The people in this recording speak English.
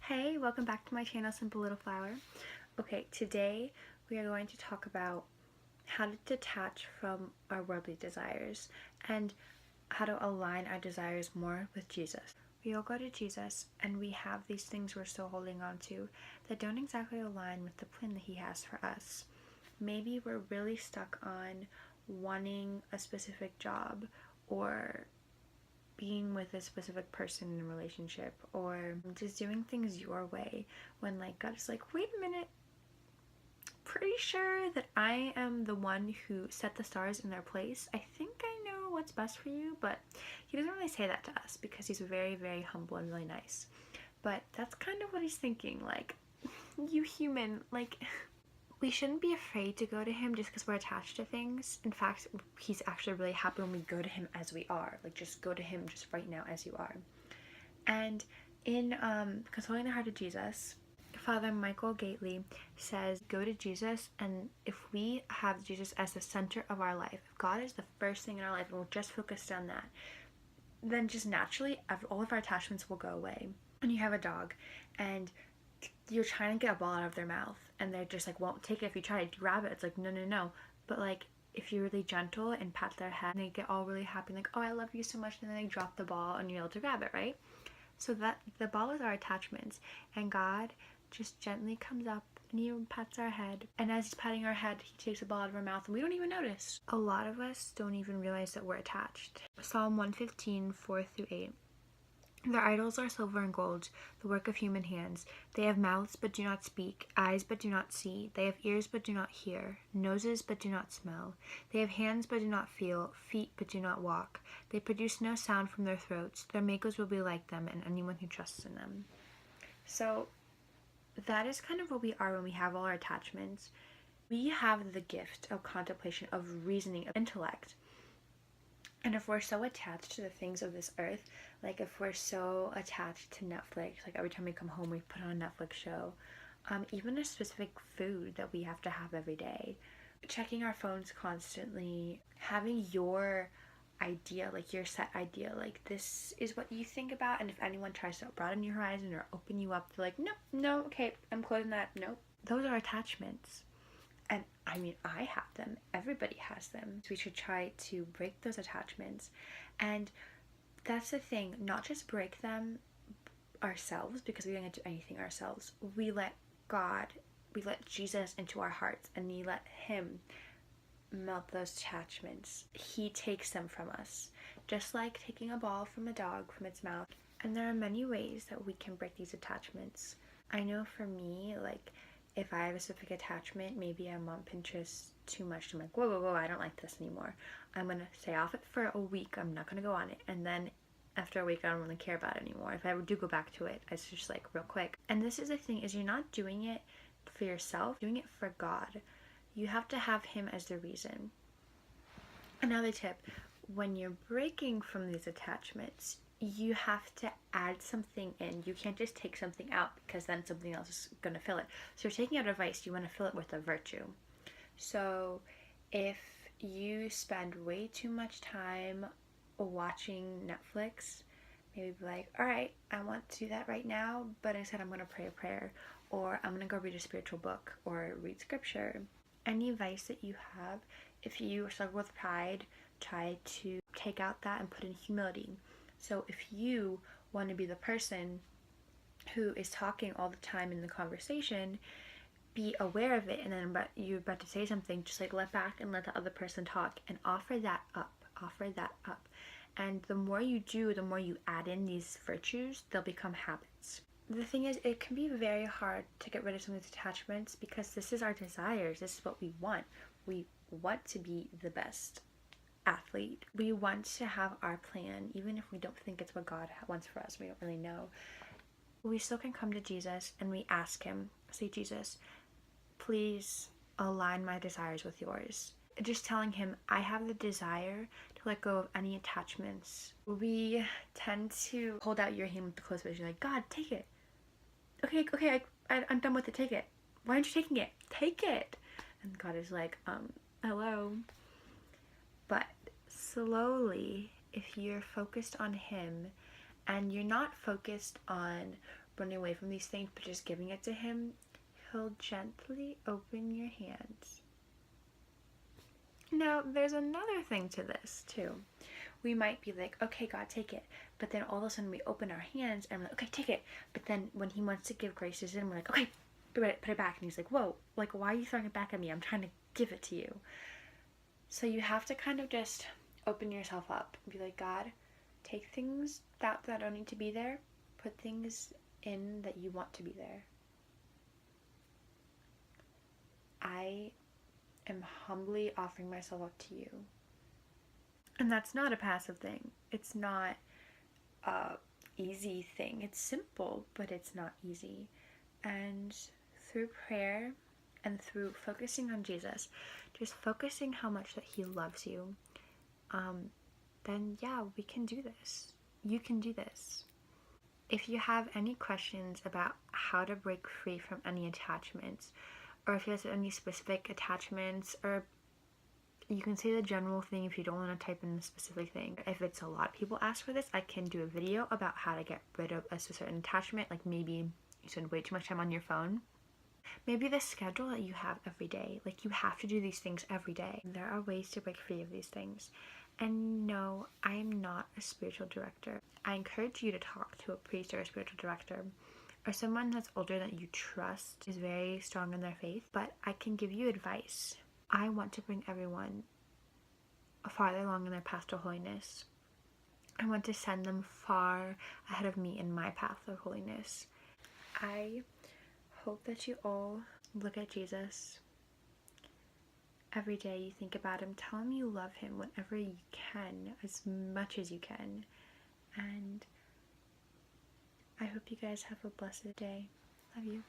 Hey, welcome back to my channel, Simple Little Flower. Okay, today we are going to talk about how to detach from our worldly desires and how to align our desires more with Jesus. We all go to Jesus and we have these things we're still holding on to that don't exactly align with the plan that He has for us. Maybe we're really stuck on wanting a specific job or being with a specific person in a relationship, or just doing things your way when God is like, wait a minute, pretty sure that I am the one who set the stars in their place. I think I know what's best for you. But He doesn't really say that to us because He's very, very humble and really nice. But that's kind of what He's thinking, you human, we shouldn't be afraid to go to Him just because we're attached to things. In fact, He's actually really happy when we go to Him as we are. Just go to Him just right now as you are. And in Consoling the Heart of Jesus, Father Michael Gately says, go to Jesus, and if we have Jesus as the center of our life, if God is the first thing in our life and we're just focused on that, then just naturally all of our attachments will go away. And you have a dog and you're trying to get a ball out of their mouth and they're just won't take it. If you try to grab it, it's no. But if you're really gentle and pat their head, they get all really happy, oh, I love you so much, and then they drop the ball and you're able to grab it, right? So that the ball is our attachments, and God just gently comes up and He pats our head, and as He's patting our head, He takes the ball out of our mouth and we don't even notice. A lot of us don't even realize that we're attached. Psalm 115, 4-8. Their idols are silver and gold, the work of human hands. They have mouths but do not speak, eyes but do not see. They have ears but do not hear, noses but do not smell. They have hands but do not feel, feet but do not walk. They produce no sound from their throats. Their makers will be like them, and anyone who trusts in them. So that is kind of what we are when we have all our attachments. We have the gift of contemplation, of reasoning, of intellect. And if we're so attached to the things of this earth, if we're so attached to Netflix, every time we come home we put on a Netflix show, even a specific food that we have to have every day, checking our phones constantly, having your idea, your set idea, this is what you think about, and if anyone tries to broaden your horizon or open you up, they're no, okay, I'm closing that, nope. Those are attachments. And I have them. Everybody has them. So we should try to break those attachments. And that's the thing, not just break them ourselves, because we don't do anything ourselves. We let Jesus into our hearts, and we let Him melt those attachments. He takes them from us, just like taking a ball from a dog from its mouth. And there are many ways that we can break these attachments. I know for me, if I have a specific attachment, maybe I'm on Pinterest too much. I'm whoa, I don't like this anymore. I'm going to stay off it for a week. I'm not going to go on it. And then after a week, I don't really care about it anymore. If I ever do go back to it, it's just real quick. And this is the thing, is you're not doing it for yourself, you're doing it for God. You have to have Him as the reason. Another tip, when you're breaking from these attachments, you have to add something in. You can't just take something out, because then something else is going to fill it. So you're taking out a vice, you want to fill it with a virtue. So if you spend way too much time watching Netflix, maybe be alright, I want to do that right now, but instead I'm going to pray a prayer, or I'm going to go read a spiritual book or read scripture. Any vice that you have, if you struggle with pride, try to take out that and put in humility. So if you want to be the person who is talking all the time in the conversation, be aware of it, and then you're about to say something, just let back and let the other person talk, and offer that up. And the more you do, the more you add in these virtues, they'll become habits. The thing is, it can be very hard to get rid of some of these attachments, because this is our desires, this is what we want. We want to be the best athlete. We want to have our plan, even if we don't think it's what God wants for us. We don't really know. We still can come to Jesus and we ask Him, say, Jesus, please align my desires with yours. Just telling Him, I have the desire to let go of any attachments. We tend to hold out your hand with the closed fist. You're God, take it. Okay, I'm done with it. Take it. Why aren't you taking it? Take it. And God is hello. But slowly, if you're focused on Him and you're not focused on running away from these things, but just giving it to him, he'll gently open your hands. Now, there's another thing to this too. We might be like, okay, God, take it. But then all of a sudden we open our hands and we're like, okay, take it. But then when he wants to give grace to sin, we're like, okay, put it back. And he's like, whoa, like, why are you throwing it back at me? I'm trying to give it to you. So you have to kind of just open yourself up and be like, God, take things that don't need to be there, put things in that you want to be there. I am humbly offering myself up to you. And that's not a passive thing. It's not a easy thing. It's simple, but it's not easy. And through prayer and through focusing on Jesus, just focusing how much that he loves you, then yeah, we can do this. You can do this. If you have any questions about how to break free from any attachments, or if you have any specific attachments, or you can say the general thing if you don't want to type in the specific thing. If it's a lot of people ask for this, I can do a video about how to get rid of a certain attachment, like maybe you spend way too much time on your phone. Maybe the schedule that you have every day, like you have to do these things every day. There are ways to break free of these things. And no, I am not a spiritual director. I encourage you to talk to a priest or a spiritual director or someone that's older that you trust, is very strong in their faith, but I can give you advice. I want to bring everyone farther along in their path to holiness. I want to send them far ahead of me in my path of holiness. I hope that you all look at Jesus every day. You think about him, tell him you love him whenever you can, as much as you can. And I hope you guys have a blessed day. Love you.